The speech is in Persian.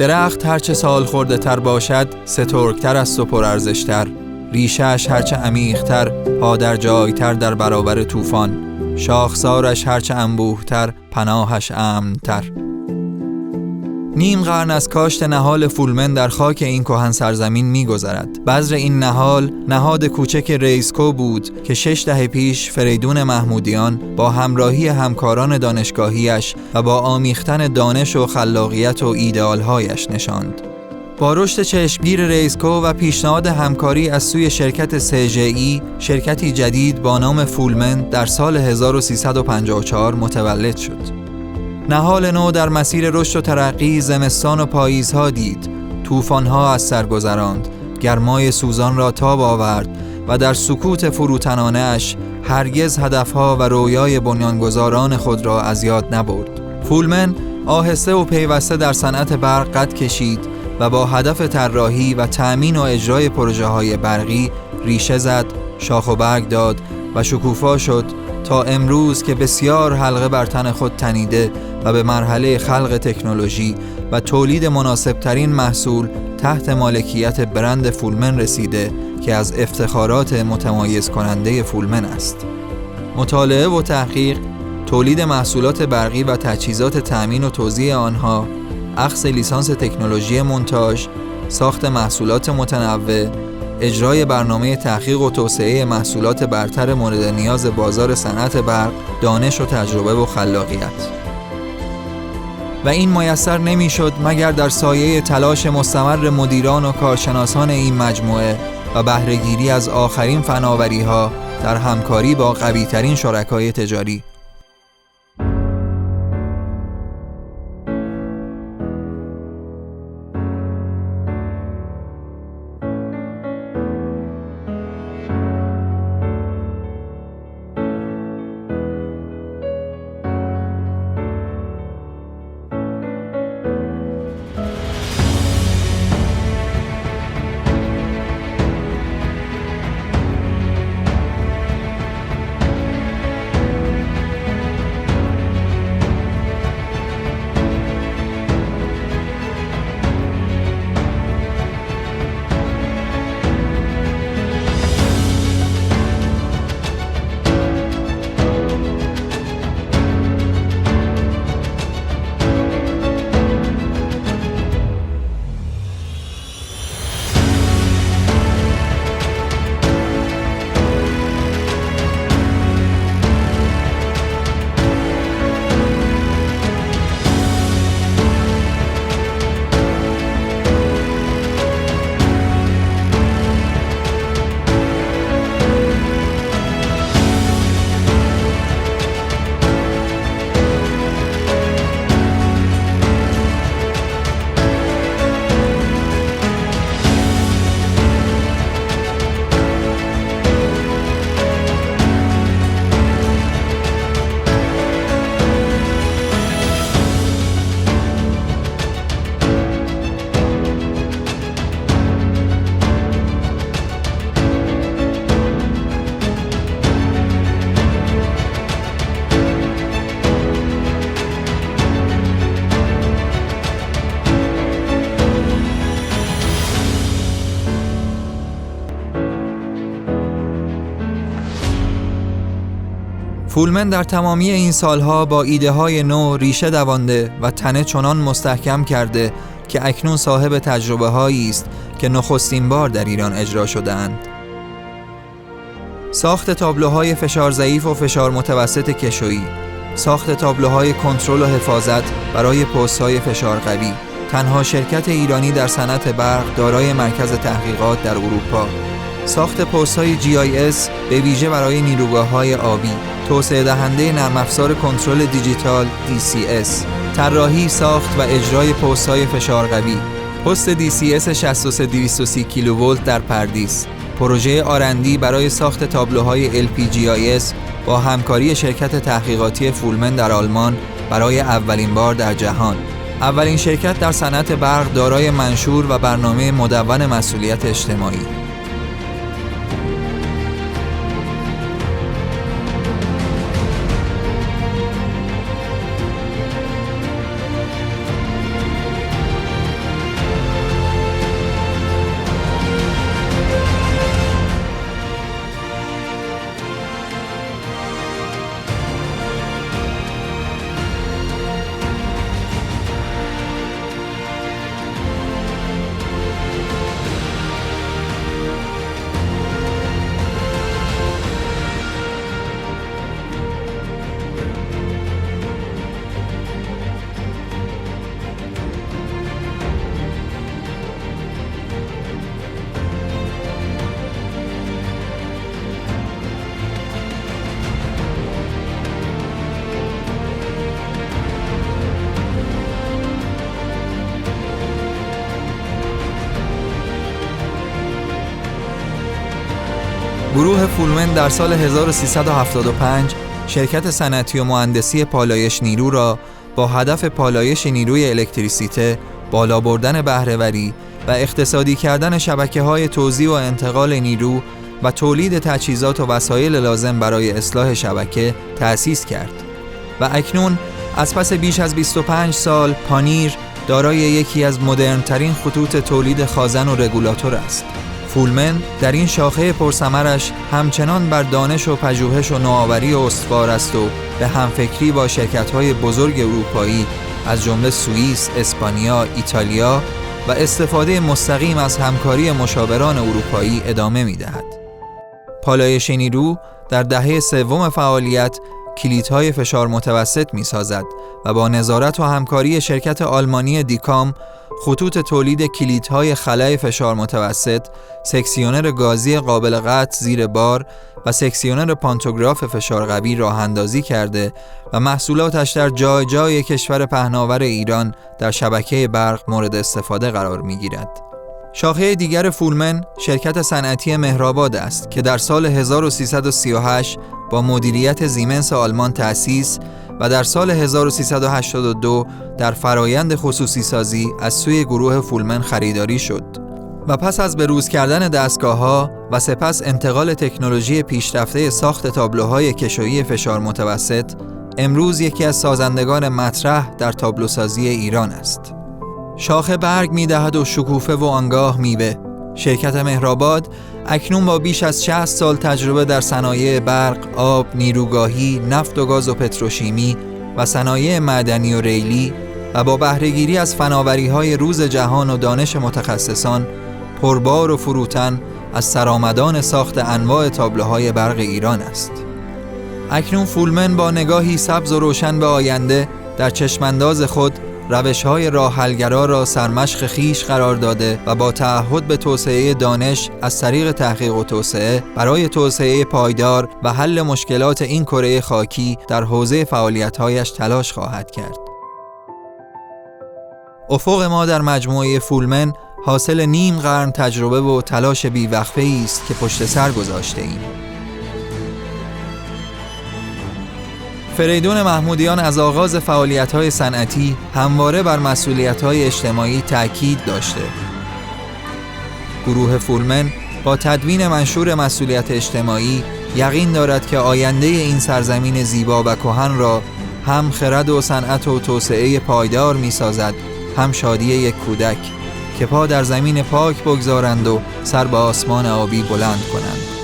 درخت هرچه سال خورده تر باشد سترگتر است و پرارزشتر. ریشه‌اش هرچه عمیق‌تر پا در جایتر در برابر طوفان. شاخسارش هرچه انبوه‌تر پناهش امن‌تر. نیم قرن از کاشت نهال فولمن در خاک این کهن سرزمین می‌گذرد. بذر این نهال نهاد کوچک ریسکو بود که 6 دهه پیش فریدون محمودیان با همراهی همکاران دانشگاهیش و با آمیختن دانش و خلاقیت و ایدئال‌هایش نشاند. با رشد چشمگیر ریسکو و پیشنهاد همکاری از سوی شرکت CGI، شرکتی جدید با نام فولمن در سال 1354 متولد شد. نهال نو در مسیر رشد و ترقی زمستان و پاییزها دید، طوفان‌ها از سر گذراند، گرمای سوزان را تاب آورد و در سکوت فروتنانه‌اش هرگز هدفها و رویای بنیانگذاران خود را از یاد نبرد. فولمن آهسته و پیوسته در صنعت برق قد کشید و با هدف طراحی و تأمین و اجرای پروژه‌های برقی ریشه زد، شاخ و برگ داد و شکوفا شد تا امروز که بسیار حلقه بر تن خود تنیده و به مرحله خلق تکنولوژی و تولید مناسبترین محصول تحت مالکیت برند فولمن رسیده که از افتخارات متمایز کننده فولمن است. مطالعه و تحقیق، تولید محصولات برقی و تجهیزات تأمین و توزیع آنها، اخذ لیسانس تکنولوژی مونتاژ، ساخت محصولات متنوع، اجرای برنامه تحقیق و توسعه محصولات برتر مورد نیاز بازار صنعت برق، دانش و تجربه و خلاقیت. و این میسر نمیشد مگر در سایه تلاش مستمر مدیران و کارشناسان این مجموعه و بهره‌گیری از آخرین فناوری‌ها در همکاری با قوی‌ترین شرکای تجاری. فولمن در تمامی این سالها با ایده های نو ریشه دوانده و تنه چنان مستحکم کرده که اکنون صاحب تجربه هایی است که نخستین بار در ایران اجرا شده‌اند. ساخت تابلوهای فشار ضعیف و فشار متوسط کشویی، ساخت تابلوهای کنترل و حفاظت برای پست‌های فشار قوی، تنها شرکت ایرانی در صنعت برق دارای مرکز تحقیقات در اروپا، ساخت پست‌های GIS به ویژه برای نیروگاه‌های آبی، توسعه دهنده نرم افزار کنترل دیجیتال DCS، طراحی، ساخت و اجرای پست‌های فشار قوی، پست DCS 63230 کیلوولت در پردیس، پروژه آرندی برای ساخت تابلوهای LPGIS با همکاری شرکت تحقیقاتی فولمن در آلمان برای اولین بار در جهان، اولین شرکت در صنعت برق دارای منشور و برنامه مدون مسئولیت اجتماعی. گروه فولمن در سال 1375 شرکت صنعتی و مهندسی پالایش نیرو را با هدف پالایش نیروی الکتریسیته، بالا بردن بهره‌وری و اقتصادی کردن شبکه‌های توزیع و انتقال نیرو و تولید تجهیزات و وسایل لازم برای اصلاح شبکه تأسیس کرد و اکنون از پس بیش از 25 سال پانیر دارای یکی از مدرن‌ترین خطوط تولید خازن و رگولاتور است. فولمن در این شاخه پرثمرش همچنان بر دانش و پژوهش و نوآوری استوار است و به همفکری با شرکت‌های بزرگ اروپایی از جمله سوئیس، اسپانیا، ایتالیا و استفاده مستقیم از همکاری مشاوران اروپایی ادامه می‌دهد. پالایش نیرو در دهه سوم فعالیت کلیدهای فشار متوسط می‌سازد و با نظارت و همکاری شرکت آلمانی دیکام خطوط تولید کلیدهای خلأ فشار متوسط، سکسیونر گازی قابل قطع زیر بار و سکسیونر پانتوگراف فشار قوی راه اندازی کرده و محصولاتش در جای جای کشور پهناور ایران در شبکه برق مورد استفاده قرار می‌گیرد. شاخه دیگر فولمن شرکت صنعتی مهرآباد است که در سال 1338 با مدیریت زیمنس آلمان تأسیس و در سال 1382 در فرایند خصوصی سازی از سوی گروه فولمن خریداری شد و پس از بروز کردن دستگاه‌ها و سپس انتقال تکنولوژی پیشرفته ساخت تابلوهای کشویی فشار متوسط، امروز یکی از سازندگان مطرح در تابلوسازی ایران است. شاخه برگ می‌دهد و شکوفه و آنگاه میوه. شرکت مهرآباد اکنون با بیش از 60 سال تجربه در صنایع برق، آب، نیروگاهی، نفت و گاز و پتروشیمی و صنایع معدنی و ریلی و با بهره‌گیری از فناوری‌های روز جهان و دانش متخصصان پربار و فروتن از سرآمدان ساخت انواع تابلوهای برق ایران است. اکنون فولمن با نگاهی سبز و روشن به آینده در چشمانداز خود روش‌های راه حل‌گرا را سرمشق خویش قرار داده و با تعهد به توسعه دانش از طریق تحقیق و توسعه برای توسعه پایدار و حل مشکلات این کره خاکی در حوزه فعالیت‌هایش تلاش خواهد کرد. افق ما در مجموعه فولمن حاصل نیم قرن تجربه و تلاش بی‌وقفه‌ای است که پشت سر گذاشته‌ایم. فریدون محمودیان از آغاز فعالیت‌های صنعتی همواره بر مسئولیت‌های اجتماعی تأکید داشته. گروه فولمن با تدوین منشور مسئولیت اجتماعی یقین دارد که آینده این سرزمین زیبا و کهن را هم خرد و صنعت و توسعه پایدار می‌سازد، هم شادی یک کودک که پا در زمین پاک بگذارند و سر به آسمان آبی بلند کنند.